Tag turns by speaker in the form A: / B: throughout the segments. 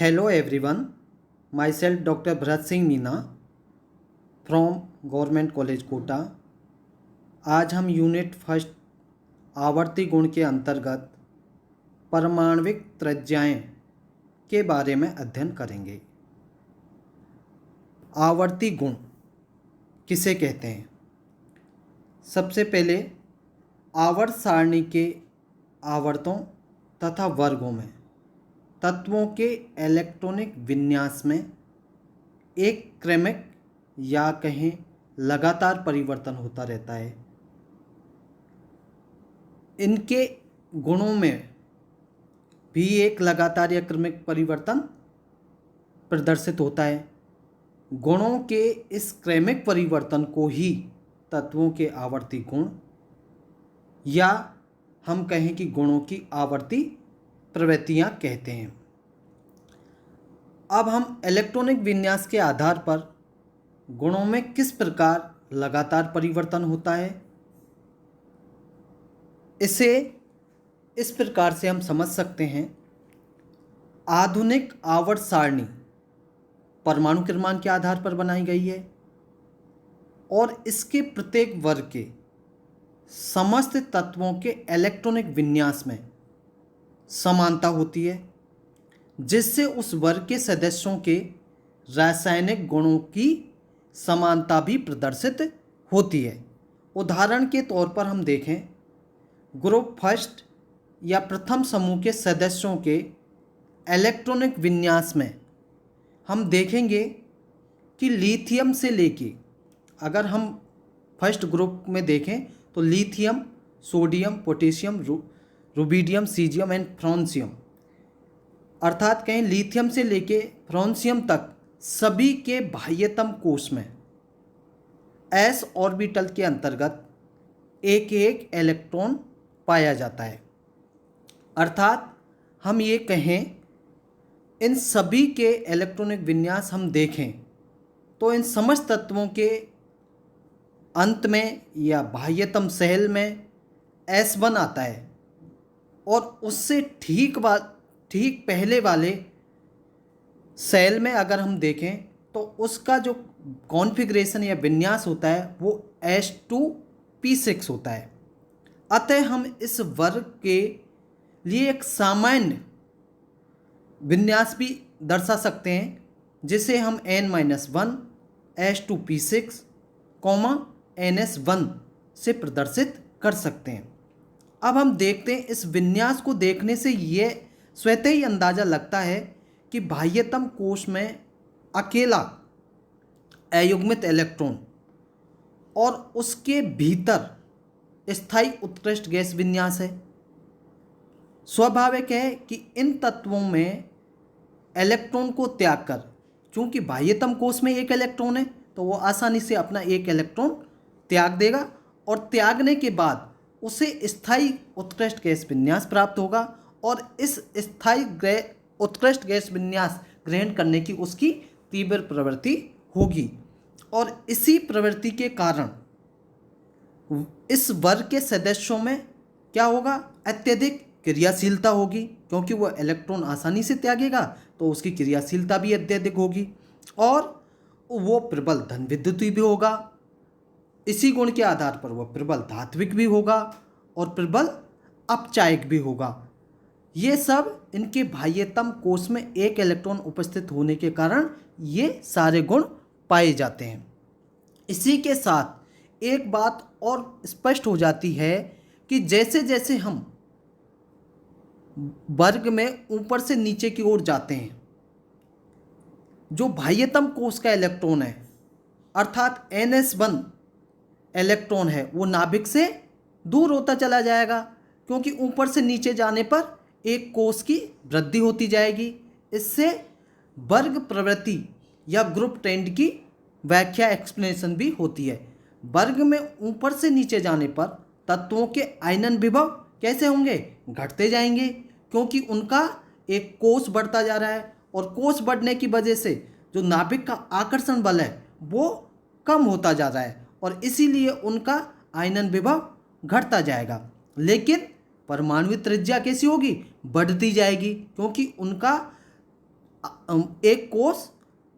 A: Hello everyone, myself Dr. Bharat Singh Meena from government college Kota. आज हम unit first आवर्ती गुण के अंतर्गत परमाण्विक त्रिज्याएं के बारे में अध्ययन करेंगे। आवर्ती गुण किसे कहते हैं? सबसे पहले आवर्त सारणी के आवर्तों तथा वर्गों में तत्वों के इलेक्ट्रॉनिक विन्यास में एक क्रमिक या कहें लगातार परिवर्तन होता रहता है। इनके गुणों में भी एक लगातार या क्रमिक परिवर्तन प्रदर्शित होता है। गुणों के इस क्रमिक परिवर्तन को ही तत्वों के आवर्ती गुण या हम कहें कि गुणों की आवर्ती प्रवृत्तियां कहते हैं। अब हम इलेक्ट्रॉनिक विन्यास के आधार पर गुणों में किस प्रकार लगातार परिवर्तन होता है, इसे इस प्रकार से हम समझ सकते हैं। आधुनिक आवर्त सारणी परमाणु क्रमांक के आधार पर बनाई गई है और इसके प्रत्येक वर्ग के समस्त तत्वों के इलेक्ट्रॉनिक विन्यास में समानता होती है, जिससे उस वर्ग के सदस्यों के रासायनिक गुणों की समानता भी प्रदर्शित होती है। उदाहरण के तौर पर हम देखें, ग्रुप फर्स्ट या प्रथम समूह के सदस्यों के इलेक्ट्रॉनिक विन्यास में हम देखेंगे कि लिथियम से लेके, अगर हम फर्स्ट ग्रुप में देखें तो lithium, sodium, potassium, rubidium, caesium and francium, अर्थात कहें लिथियम से लेके फ्रांसियम तक सभी के बाह्यतम कोश में s ऑर्बिटल के अंतर्गत एक एक इलेक्ट्रॉन पाया जाता है। अर्थात हम ये कहें, इन सभी के इलेक्ट्रॉनिक विन्यास हम देखें तो इन समस्त तत्वों के अंत में या बाह्यतम शेल में S1 आता है और उससे ठीक पहले वाले सेल में अगर हम देखें तो उसका जो कॉन्फ़िगरेशन या विन्यास होता है वो S2P6 होता है। अतः हम इस वर्ग के लिए एक सामान्य विन्यास भी दर्शा सकते हैं, जिसे हम n-1 S2P6, NS1 से प्रदर्शित कर सकते हैं। अब हम देखते हैं, इस विन्यास को देखने से ये स्वतः ही अंदाज़ा लगता है कि बाह्यतम कोश में अकेला अयुग्मित इलेक्ट्रॉन और उसके भीतर स्थायी उत्कृष्ट गैस विन्यास है। स्वाभाविक है कि इन तत्वों में इलेक्ट्रॉन को त्याग कर, चूंकि बाह्यतम कोश में एक इलेक्ट्रॉन है तो वो आसानी से अपना एक इलेक्ट्रॉन त्याग देगा और त्यागने के बाद उसे स्थायी उत्कृष्ट गैस विन्यास प्राप्त होगा और इस स्थायी उत्कृष्ट गैस विन्यास ग्रहण करने की उसकी तीव्र प्रवृत्ति होगी और इसी प्रवृत्ति के कारण इस वर्ग के सदस्यों में क्या होगा? अत्यधिक क्रियाशीलता होगी, क्योंकि वह इलेक्ट्रॉन आसानी से त्यागेगा तो उसकी क्रियाशीलता भी अत्यधिक होगी और वो प्रबल धन विद्युतीय भी होगा। इसी गुण के आधार पर वह प्रबल धात्विक भी होगा और प्रबल अपचायक भी होगा। ये सब इनके बाह्यतम कोश में एक इलेक्ट्रॉन उपस्थित होने के कारण ये सारे गुण पाए जाते हैं। इसी के साथ एक बात और स्पष्ट हो जाती है कि जैसे जैसे हम वर्ग में ऊपर से नीचे की ओर जाते हैं, जो बाह्यतम कोश का इलेक्ट्रॉन है अर्थात NS1 इलेक्ट्रॉन है, वो नाभिक से दूर होता चला जाएगा, क्योंकि ऊपर से नीचे जाने पर एक कोश की वृद्धि होती जाएगी। इससे वर्ग प्रवृत्ति या ग्रुप ट्रेंड की व्याख्या एक्सप्लेनेशन भी होती है। वर्ग में ऊपर से नीचे जाने पर तत्वों के आयनन विभव कैसे होंगे? घटते जाएंगे, क्योंकि उनका एक कोश बढ़ता जा रहा है और कोश बढ़ने की वजह से जो नाभिक का आकर्षण बल है वो कम होता जा रहा है और इसीलिए उनका आयनन विभव घटता जाएगा। लेकिन परमाणु त्रिज्या कैसी होगी? बढ़ती जाएगी, क्योंकि उनका एक कोष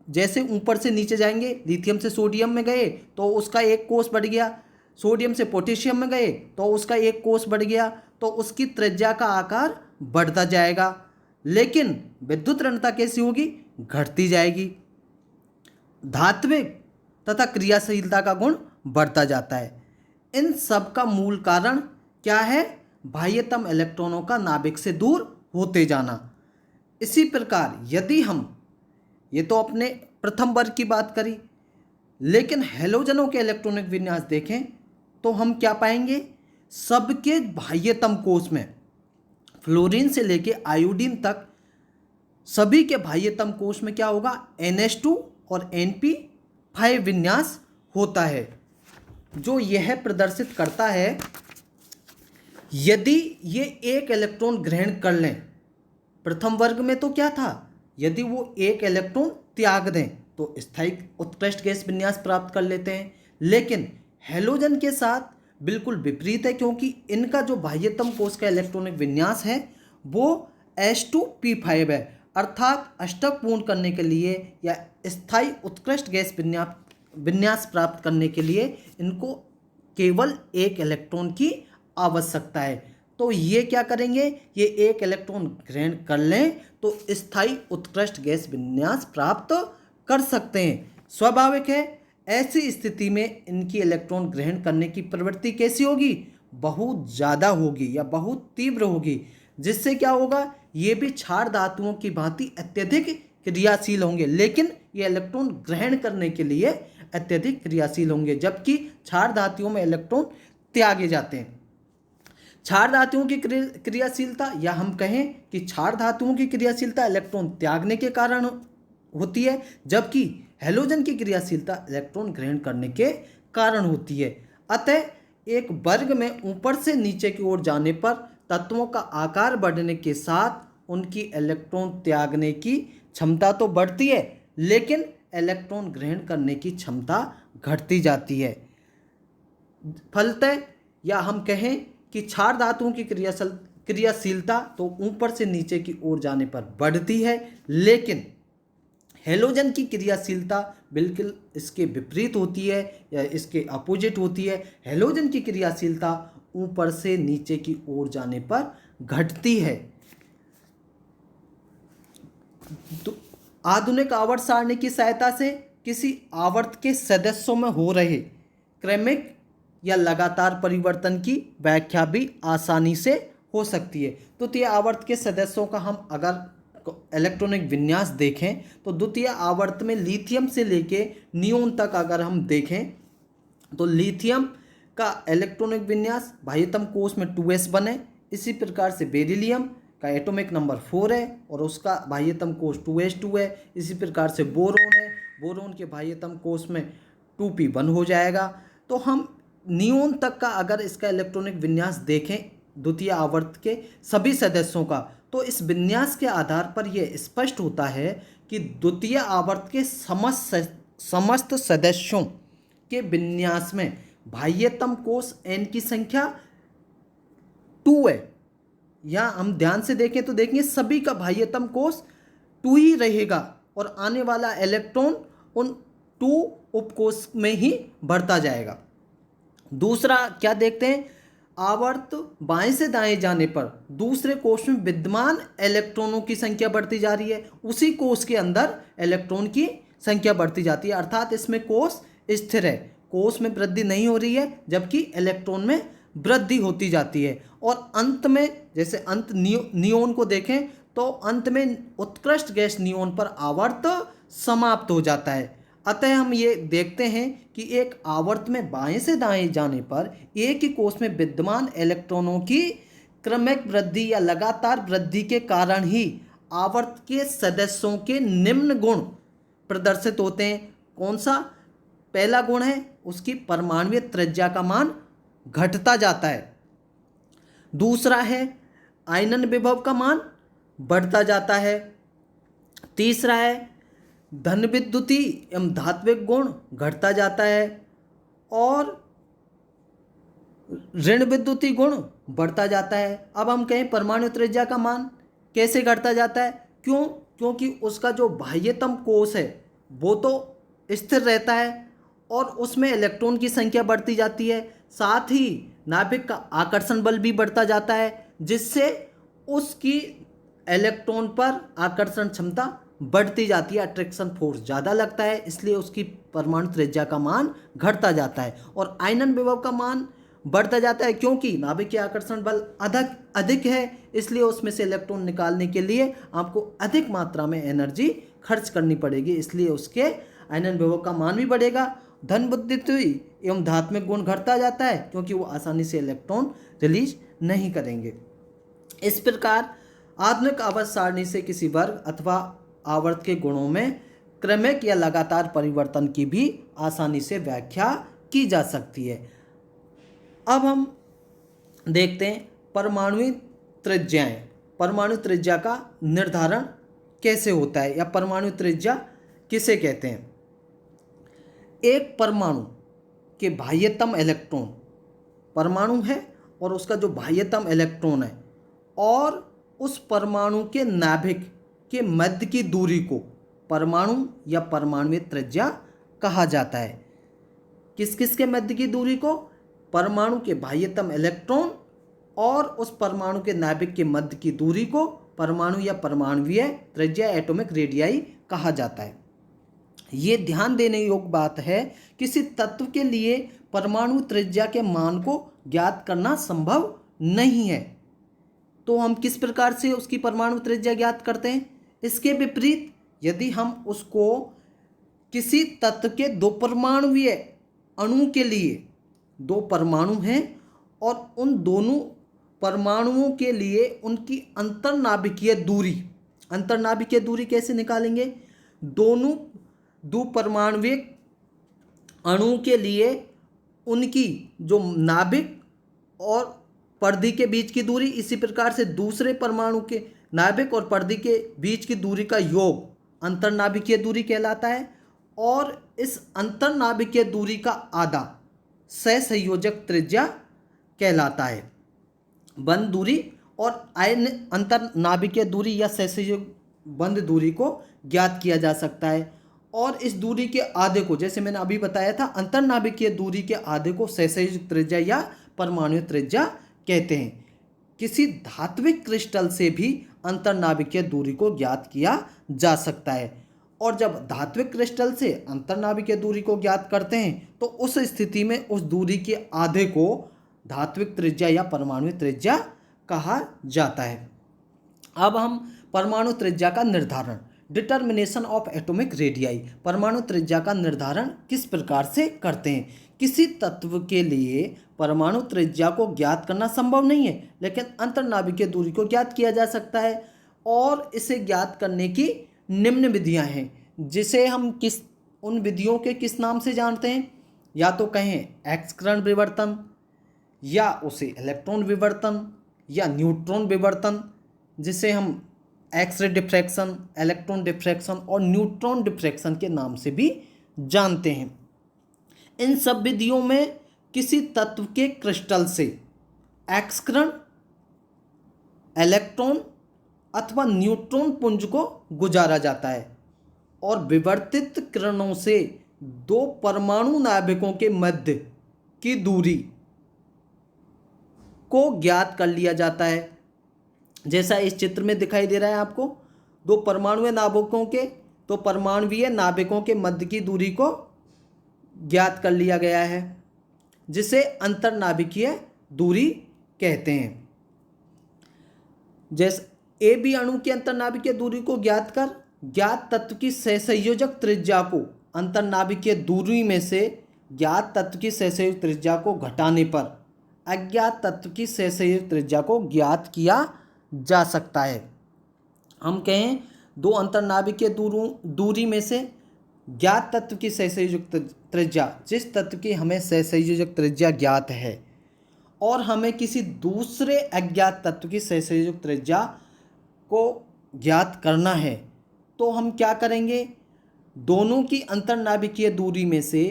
A: जैसे ऊपर से नीचे जाएंगे, लिथियम से सोडियम में गए तो उसका एक कोष बढ़ गया, सोडियम से पोटेशियम में गए तो उसका एक कोष बढ़ गया, तो उसकी त्रिज्या का आकार बढ़ता जाएगा। लेकिन विद्युत ऋणता कैसी होगी? घटती जाएगी। धात्विक तथा क्रियाशीलता का गुण बढ़ता जाता है। इन सब का मूल कारण क्या है? बाह्यतम इलेक्ट्रॉनों का नाभिक से दूर होते जाना। इसी प्रकार यदि हम, ये तो अपने प्रथम वर्ग की बात करी, लेकिन हैलोजनों के इलेक्ट्रॉनिक विन्यास देखें तो हम क्या पाएंगे? सबके बाह्यतम कोष में फ्लोरीन से लेके आयोडीन तक सभी के बाह्यतम कोष में क्या होगा? NH2 और NP5 विन्यास होता है, जो यह प्रदर्शित करता है यदि ये एक इलेक्ट्रॉन ग्रहण कर लें। प्रथम वर्ग में तो क्या था? यदि वो एक इलेक्ट्रॉन त्याग दें तो स्थायी उत्कृष्ट गैस विन्यास प्राप्त कर लेते हैं। लेकिन हैलोजन के साथ बिल्कुल विपरीत है, क्योंकि इनका जो बाह्यतम कोष का इलेक्ट्रॉनिक विन्यास है वो H2P5 है, अर्थात अष्टक पूर्ण करने के लिए या स्थायी उत्कृष्ट गैस विन्यास प्राप्त करने के लिए इनको केवल एक इलेक्ट्रॉन की आवश्यकता है। तो ये क्या करेंगे? ये एक इलेक्ट्रॉन ग्रहण कर लें तो स्थायी उत्कृष्ट गैस विन्यास प्राप्त कर सकते हैं। स्वाभाविक है, ऐसी स्थिति में इनकी इलेक्ट्रॉन ग्रहण करने की प्रवृत्ति कैसी होगी? बहुत ज़्यादा होगी या बहुत तीव्र होगी, जिससे क्या होगा? ये भी क्षार धातुओं की भांति अत्यधिक क्रियाशील होंगे, लेकिन ये इलेक्ट्रॉन ग्रहण करने के लिए अत्यधिक क्रियाशील होंगे, जबकि क्षार धातुओं में इलेक्ट्रॉन त्यागे जाते हैं। क्षार धातुओं की क्रियाशीलता, या हम कहें कि क्षार धातुओं की क्रियाशीलता इलेक्ट्रॉन त्यागने के कारण होती है, जबकि हैलोजन की क्रियाशीलता इलेक्ट्रॉन ग्रहण करने के कारण होती है। अतः एक वर्ग में ऊपर से नीचे की ओर जाने पर तत्वों का आकार बढ़ने के साथ उनकी इलेक्ट्रॉन त्यागने की क्षमता तो बढ़ती है, लेकिन इलेक्ट्रॉन ग्रहण करने की क्षमता घटती जाती है। फलतः, या हम कहें कि क्षार धातुओं की क्रियाशीलता तो ऊपर से नीचे की ओर जाने पर बढ़ती है, लेकिन हैलोजन की क्रियाशीलता बिल्कुल इसके विपरीत होती है या इसके अपोजिट होती है। हैलोजन की क्रियाशीलता ऊपर से नीचे की ओर जाने पर घटती है। तो आधुनिक आवर्त सारणी की सहायता से किसी आवर्त के सदस्यों में हो रहे क्रमिक या लगातार परिवर्तन की व्याख्या भी आसानी से हो सकती है। तो द्वितीय आवर्त के सदस्यों का हम अगर इलेक्ट्रॉनिक विन्यास देखें तो द्वितीय आवर्त में लिथियम से लेके नियोन तक अगर हम देखें तो लिथियम का इलेक्ट्रॉनिक विन्यास बाह्यतम कोष में 2s बने। इसी प्रकार से बेरिलियम का एटॉमिक नंबर 4 है और उसका बाह्यतम कोष 2s2 है। इसी प्रकार से बोरोन है, बोरोन के बाह्यतम कोष में 2p1 हो जाएगा। तो हम नियोन तक का अगर इसका इलेक्ट्रॉनिक विन्यास देखें द्वितीय आवर्त के सभी सदस्यों का, तो इस विन्यास के आधार पर यह स्पष्ट होता है कि द्वितीय आवर्त के समस्त सदस्यों के विन्यास में बाह्यतम कोष n की संख्या 2 है। या हम ध्यान से देखें तो देखेंगे सभी का बाह्यतम कोष 2 ही रहेगा और आने वाला इलेक्ट्रॉन उन 2 उपकोष में ही बढ़ता जाएगा। दूसरा क्या देखते हैं? आवर्त बाएं से दाएं जाने पर दूसरे कोष में विद्यमान इलेक्ट्रॉनों की संख्या बढ़ती जा रही है, उसी कोष के अंदर इलेक्ट्रॉन की संख्या बढ़ती जाती है, अर्थात इसमें कोष स्थिर है, कोष में वृद्धि नहीं हो रही है, जबकि इलेक्ट्रॉन में वृद्धि होती जाती है। और अंत में, जैसे अंत नियोन को देखें तो अंत में उत्कृष्ट गैस नियोन पर आवर्त समाप्त हो जाता है। अतः हम ये देखते हैं कि एक आवर्त में बाएं से दाएं जाने पर एक ही कोष में विद्यमान इलेक्ट्रॉनों की क्रमिक वृद्धि या लगातार वृद्धि के कारण ही आवर्त के सदस्यों के निम्न गुण प्रदर्शित होते हैं। कौन सा? पहला गुण है उसकी परमाणुीय त्रिज्या का मान घटता जाता है। दूसरा है आयनन विभव का मान बढ़ता जाता है। तीसरा है धन विद्युती एवं धात्विक गुण घटता जाता है और ऋण विद्युती गुण बढ़ता जाता है। अब हम कहें परमाणु त्रिज्या का मान कैसे घटता जाता है? क्यों? क्योंकि उसका जो बाह्यतम कोश है वो तो स्थिर रहता है और उसमें इलेक्ट्रॉन की संख्या बढ़ती जाती है, साथ ही नाभिक का आकर्षण बल भी बढ़ता जाता है, जिससे उसकी इलेक्ट्रॉन पर आकर्षण क्षमता बढ़ती जाती है, अट्रैक्शन फोर्स ज़्यादा लगता है, इसलिए उसकी परमाणु त्रिज्या का मान घटता जाता है और आयनन विभव का मान बढ़ता जाता है, क्योंकि नाभिक के आकर्षण बल अधिक है, इसलिए उसमें से इलेक्ट्रॉन निकालने के लिए आपको अधिक मात्रा में एनर्जी खर्च करनी पड़ेगी, इसलिए उसके आयनन विभव का मान भी बढ़ेगा। धन बुद्धित्व एवं धात्मिक गुण घटता जाता है, क्योंकि वो आसानी से इलेक्ट्रॉन रिलीज नहीं करेंगे। इस प्रकार आधुनिक आवर्त सारणी से किसी वर्ग अथवा आवर्त के गुणों में क्रमिक या लगातार परिवर्तन की भी आसानी से व्याख्या की जा सकती है। अब हम देखते हैं परमाणु त्रिज्याएं। परमाणु त्रिज्या का निर्धारण कैसे होता है या परमाणु त्रिज्या किसे कहते हैं। एक परमाणु के बाह्यतम इलेक्ट्रॉन, परमाणु है और उसका जो बाह्यतम इलेक्ट्रॉन है और उस परमाणु के नाभिक के मध्य की दूरी को परमाणु या परमाणु त्रिज्या कहा जाता है। किस किस के मध्य की दूरी को? परमाणु के बाह्यतम इलेक्ट्रॉन और उस परमाणु के नाभिक के मध्य की दूरी को परमाणु या परमाणुवीय त्रिज्या एटॉमिक रेडियाई कहा जाता है। ये ध्यान देने योग्य बात है, किसी तत्व के लिए परमाणु त्रिज्या के मान को ज्ञात करना संभव नहीं है, तो हम किस प्रकार से उसकी परमाणु त्रिज्या ज्ञात करते हैं। इसके विपरीत यदि हम उसको किसी तत्व के दो परमाणुवीय अणु के लिए, दो परमाणु हैं और उन दोनों परमाणुओं के लिए उनकी अंतर्नाभिकीय दूरी कैसे निकालेंगे। दोनों दो परमाणुवीय अणु के लिए उनकी जो नाभिक और परिधि के बीच की दूरी, इसी प्रकार से दूसरे परमाणु के नाभिक और परिधि के बीच की दूरी का योग अंतर्नाभिकीय दूरी कहलाता है और इस अंतर्नाभिकीय दूरी का आधा सहसंयोजक त्रिज्या कहलाता है। बंद दूरी और आयन अंतर्नाभिकीय दूरी या सहसंयोग बंद दूरी को ज्ञात किया जा सकता है और इस दूरी के आधे को, जैसे मैंने अभी बताया था, अंतर्नाभिकीय दूरी के आधे को सहसंयोजक त्रिज्या या परमाणु त्रिज्या कहते हैं। किसी धात्विक क्रिस्टल से भी अंतर्नाभिकीय दूरी को ज्ञात किया जा सकता है और जब धात्विक क्रिस्टल से अंतर्नाभिकीय दूरी को ज्ञात करते हैं तो उस स्थिति में उस दूरी के आधे को धात्विक त्रिज्या या परमाणु त्रिज्या कहा जाता है। अब हम परमाणु त्रिज्या का निर्धारण, डिटर्मिनेशन ऑफ एटॉमिक रेडियाई, परमाणु त्रिज्या का निर्धारण किस प्रकार से करते हैं। किसी तत्व के लिए परमाणु त्रिज्या को ज्ञात करना संभव नहीं है, लेकिन अंतर्नाभिकीय दूरी को ज्ञात किया जा सकता है और इसे ज्ञात करने की निम्न विधियां हैं, जिसे हम उन विधियों के किस नाम से जानते हैं। या तो कहें एक्स किरण विवर्तन, या उसे इलेक्ट्रॉन विवर्तन या न्यूट्रॉन विवर्तन, जिसे हम एक्सरे डिफ्रैक्शन, इलेक्ट्रॉन डिफ्रैक्शन और न्यूट्रॉन डिफ्रैक्शन के नाम से भी जानते हैं। इन सब विधियों में किसी तत्व के क्रिस्टल से एक्स किरण, इलेक्ट्रॉन अथवा न्यूट्रॉन पुंज को गुजारा जाता है और विवर्तित किरणों से दो परमाणु नाभिकों के मध्य की दूरी को ज्ञात कर लिया जाता है। जैसा इस चित्र में दिखाई दे रहा है आपको, दो परमाणुवीय नाभिकों के, तो परमाणुवीय नाभिकों के मध्य की दूरी को ज्ञात कर लिया गया है, जिसे अंतर्नाभिकीय दूरी कहते हैं। जैसे ए बी अणु की अंतर्नाभिकीय दूरी को ज्ञात कर ज्ञात तत्व की सहसंयोजक त्रिज्या को अंतर्नाभिकीय दूरी में से ज्ञात तत्व की सहसंयोजक त्रिज्या को घटाने पर अज्ञात तत्व की सहसंयोजक त्रिज्या को ज्ञात किया जा सकता है। हम कहें दो अंतर्नाभिकीय दूरी में से ज्ञात तत्व की सहसंयोजक त्रिज्या, जिस तत्व की हमें सहसंयोजक त्रिज्या ज्ञात है और हमें किसी दूसरे अज्ञात तत्व की सहसंयोजक त्रिज्या को ज्ञात करना है, तो हम क्या करेंगे, दोनों की अंतर्नाभिकीय दूरी में से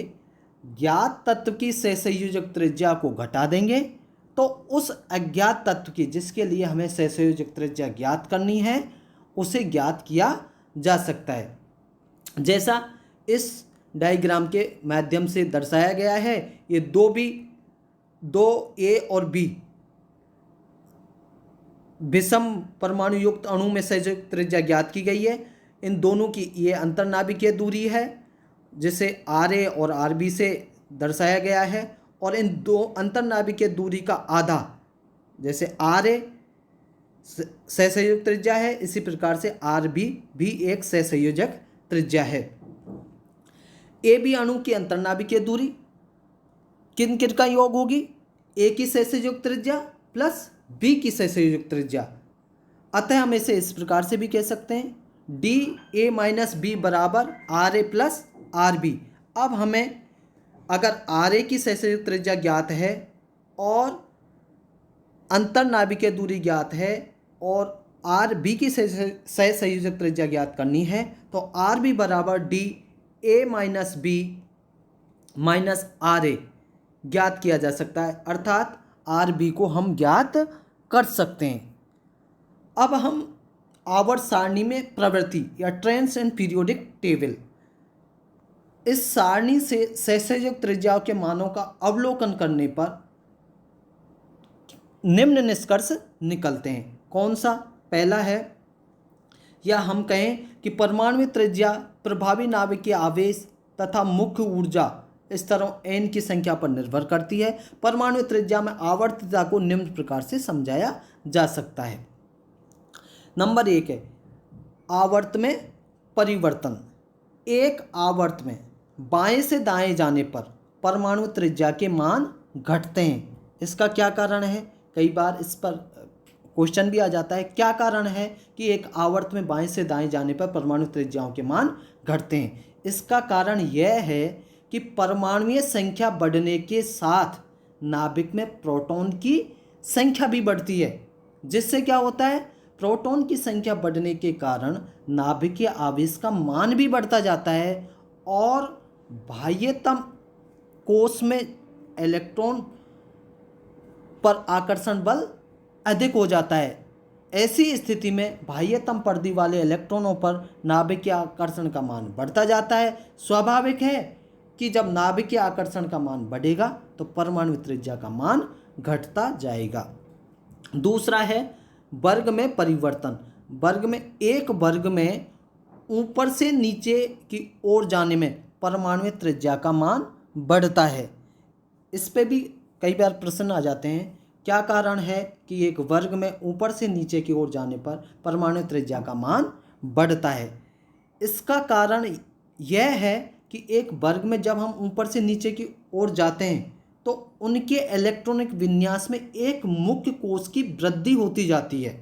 A: ज्ञात तत्व की सहसंयोजक त्रिज्या को घटा देंगे, तो उस अज्ञात तत्व की, जिसके लिए हमें सहसंयोजक त्रिज्या ज्ञात करनी है, उसे ज्ञात किया जा सकता है। जैसा इस डायग्राम के माध्यम से दर्शाया गया है, ये दो ए और बी विषम परमाणु युक्त अणु में संयोजक त्रिज्या ज्ञात की गई है। इन दोनों की ये अंतर्नाभिकीय दूरी है, जिसे आर ए और आर बी से दर्शाया गया है। और इन दो अंतर्नाभिकीय दूरी का आधा, जैसे आर ए सहसंयोजक त्रिज्या है, इसी प्रकार से आर बी भी एक सहसंयोजक त्रिज्या है। ए बी अणु की अंतर्नाभिकीय दूरी किन किन का योग होगी? ए की सहसंयोजक त्रिज्या प्लस बी की सहसंयोजक त्रिज्या। अतः हम इसे इस प्रकार से भी कह सकते हैं, डी ए माइनस बी बराबर R A plus R B. अब हमें अगर आर ए की सहसंयोजक त्रिज्या ज्ञात है और अंतर्नाभिकीय दूरी ज्ञात है और आर बी की सहसंयोजक त्रिज्या ज्ञात करनी है, तो आर बी बराबर D A minus B minus R A ज्ञात किया जा सकता है, अर्थात आर बी को हम ज्ञात कर सकते हैं। अब हम आवर्त सारणी में प्रवृत्ति या ट्रेंड्स एंड पीरियोडिक टेबल, इस सारणी से सहसंयोजक त्रिज्याओं के मानों का अवलोकन करने पर निम्न निष्कर्ष निकलते हैं। कौन सा? पहला है, या हम कहें कि परमाणु त्रिज्या प्रभावी नाभिकीय आवेश तथा मुख्य ऊर्जा स्तरों n की संख्या पर निर्भर करती है। परमाणु त्रिज्या में आवर्तता को निम्न प्रकार से समझाया जा सकता है। नंबर 1 है आवर्त में परिवर्तन। एक आवर्त में बाएं से दाएं जाने पर परमाणु त्रिज्या के मान घटते हैं। इसका क्या कारण है? कई बार इस पर क्वेश्चन भी आ जाता है, क्या कारण है कि एक आवर्त में बाएं से दाएं जाने पर परमाणु त्रिज्याओं के मान घटते हैं? इसका कारण यह है कि परमाणुीय संख्या बढ़ने के साथ नाभिक में प्रोटॉन की संख्या भी बढ़ती है, जिससे क्या होता है, प्रोटॉन की संख्या बढ़ने के कारण नाभिकीय आवेश का मान भी बढ़ता जाता है और बाह्यतम कोश में इलेक्ट्रॉन पर आकर्षण बल अधिक हो जाता है। ऐसी स्थिति में बाह्यतम परिधि वाले इलेक्ट्रॉनों पर नाभिकीय आकर्षण का मान बढ़ता जाता है। स्वाभाविक है कि जब नाभिकीय आकर्षण का मान बढ़ेगा तो परमाणु त्रिज्या का मान घटता जाएगा। दूसरा है वर्ग में परिवर्तन। वर्ग में एक वर्ग में ऊपर से नीचे की ओर जाने में परमाणु त्रिज्या का मान बढ़ता है। इस पे भी कई बार प्रश्न आ जाते हैं, क्या कारण है कि एक वर्ग में ऊपर से नीचे की ओर जाने पर परमाणु त्रिज्या का मान बढ़ता है? इसका कारण यह है कि एक वर्ग में जब हम ऊपर से नीचे की ओर जाते हैं तो उनके इलेक्ट्रॉनिक विन्यास में एक मुख्य कोश की वृद्धि होती जाती है।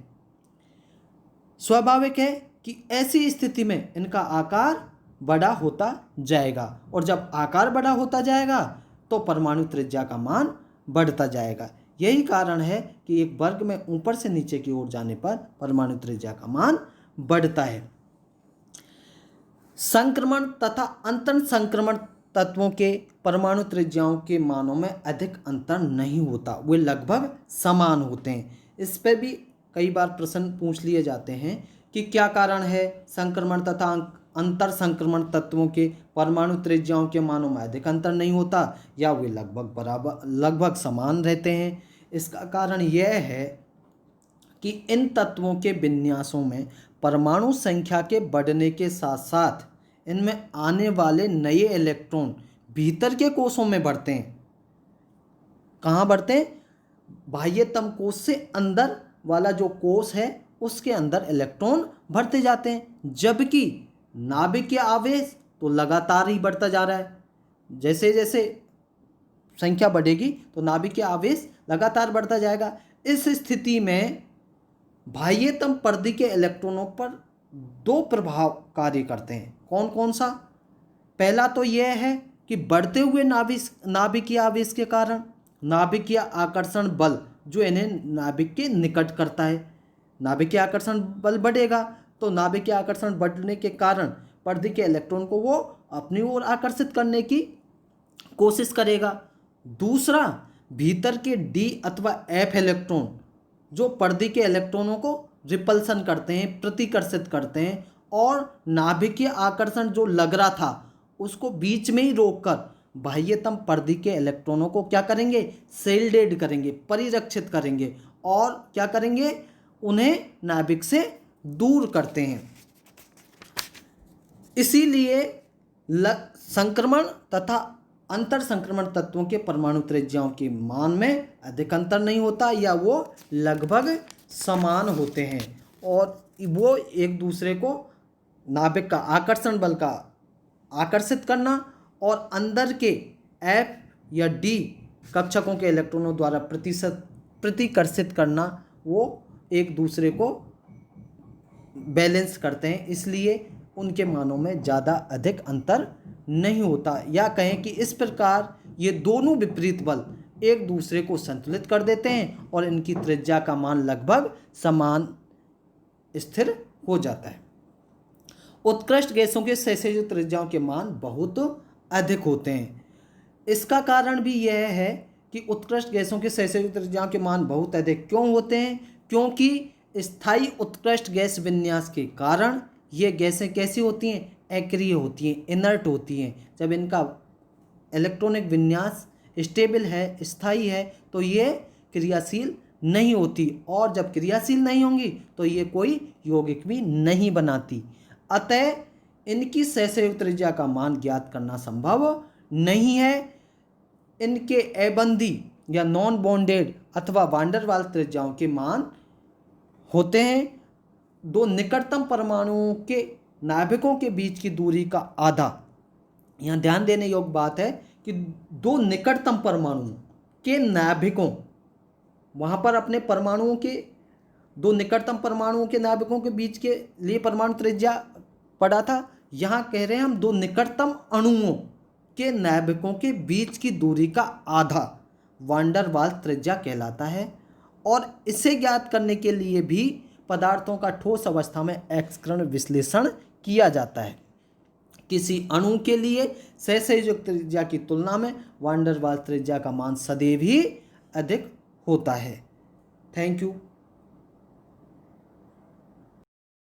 A: स्वाभाविक है कि ऐसी स्थिति में इनका आकार बड़ा होता जाएगा और जब आकार बड़ा होता जाएगा तो परमाणु त्रिज्या का मान बढ़ता जाएगा। यही कारण है कि एक वर्ग में ऊपर से नीचे की ओर जाने पर परमाणु त्रिज्या का मान बढ़ता है। संक्रमण तथा अंतर संक्रमण तत्वों के परमाणु त्रिज्याओं के मानों में अधिक अंतर नहीं होता, वे लगभग समान होते हैं। इस पर भी कई बार प्रश्न पूछ लिए जाते हैं कि क्या कारण है संक्रमण तथा अंतर संक्रमण तत्वों के परमाणु त्रिज्याओं के मानों में अधिक अंतर नहीं होता या वे लगभग समान रहते हैं। इसका कारण यह है कि इन तत्वों के विन्यासों में परमाणु संख्या के बढ़ने के साथ साथ इनमें आने वाले नए इलेक्ट्रॉन भीतर के कोशों में बढ़ते हैं। कहाँ बढ़ते हैं? बाह्यतम कोश से अंदर वाला जो कोश है उसके अंदर इलेक्ट्रॉन बढ़ते जाते हैं, जबकि नाभिकीय आवेश तो लगातार ही बढ़ता जा रहा है। जैसे जैसे संख्या बढ़ेगी तो नाभिकीय आवेश लगातार बढ़ता जाएगा। इस स्थिति में बाह्यतम परिधि के इलेक्ट्रॉनों पर दो प्रभाव कार्य करते हैं। कौन कौन सा? पहला तो यह है कि बढ़ते हुए नाभिकीय आवेश के कारण नाभिकीय आकर्षण बल जो इन्हें नाभिक के निकट करता है, नाभिकीय आकर्षण बल बढ़ेगा तो नाभिकीय आकर्षण बढ़ने के कारण परिधि के इलेक्ट्रॉन को वो अपनी ओर आकर्षित करने की कोशिश करेगा। दूसरा, भीतर के डी अथवा एफ इलेक्ट्रॉन जो परिधि के इलेक्ट्रॉनों को रिपल्सन करते हैं, प्रतिकर्षित करते हैं और नाभिकीय आकर्षण जो लग रहा था उसको बीच में ही रोककर बाह्यतम परिधि के इलेक्ट्रॉनों को क्या करेंगे, शील्डेड करेंगे, परिरक्षित करेंगे और क्या करेंगे, उन्हें नाभिक से दूर करते हैं। इसीलिए संक्रमण तथा अंतर संक्रमण तत्वों के परमाणु त्रिज्याओं के मान में अधिक अंतर नहीं होता या वो लगभग समान होते हैं और वो एक दूसरे को नाभिक का आकर्षण बल का आकर्षित करना और अंदर के F या D कक्षकों के इलेक्ट्रॉनों द्वारा प्रतिकर्षित करना, वो एक दूसरे को बैलेंस करते हैं, इसलिए उनके मानों में ज़्यादा अधिक अंतर नहीं होता। या कहें कि इस प्रकार ये दोनों विपरीत बल एक दूसरे को संतुलित कर देते हैं और इनकी त्रिज्या का मान लगभग समान स्थिर हो जाता है। उत्कृष्ट गैसों के सहसंयोजक त्रिज्याओं के मान बहुत अधिक होते हैं। इसका कारण भी यह है कि उत्कृष्ट गैसों के सहसंयोजक त्रिज्याओं के मान बहुत अधिक क्यों होते हैं, क्योंकि स्थायी उत्कृष्ट गैस विन्यास के कारण ये गैसें कैसी होती हैं, अक्रिय होती हैं, इनर्ट होती हैं। जब इनका इलेक्ट्रॉनिक विन्यास स्टेबल है, स्थायी है, तो ये क्रियाशील नहीं होती और जब क्रियाशील नहीं होंगी तो ये कोई यौगिक भी नहीं बनाती। अतः इनकी सहसंयोजक त्रिज्या का मान ज्ञात करना संभव नहीं है। इनके अबंधी या नॉन बॉन्डेड अथवा वान डेर वाल्स त्रिज्याओं के मान होते हैं दो निकटतम परमाणुओं के नाभिकों के बीच की दूरी का आधा। यहाँ ध्यान देने योग्य बात है कि दो निकटतम परमाणुओं के नाभिकों, वहाँ पर अपने परमाणुओं के दो निकटतम परमाणुओं के नाभिकों के बीच के लिए परमाणु त्रिज्या पड़ा था, यहाँ कह रहे हैं हम दो निकटतम अणुओं के नाभिकों के बीच की दूरी का आधा वान डेर वाल्स त्रिज्या कहलाता है। और इसे ज्ञात करने के लिए भी पदार्थों का ठोस अवस्था में एक्सकरण विश्लेषण किया जाता है। किसी अणु के लिए सहसंयोजक त्रिज्या की तुलना में वान डेर वाल्स त्रिज्या का मान सदैव ही अधिक होता है। Thank you.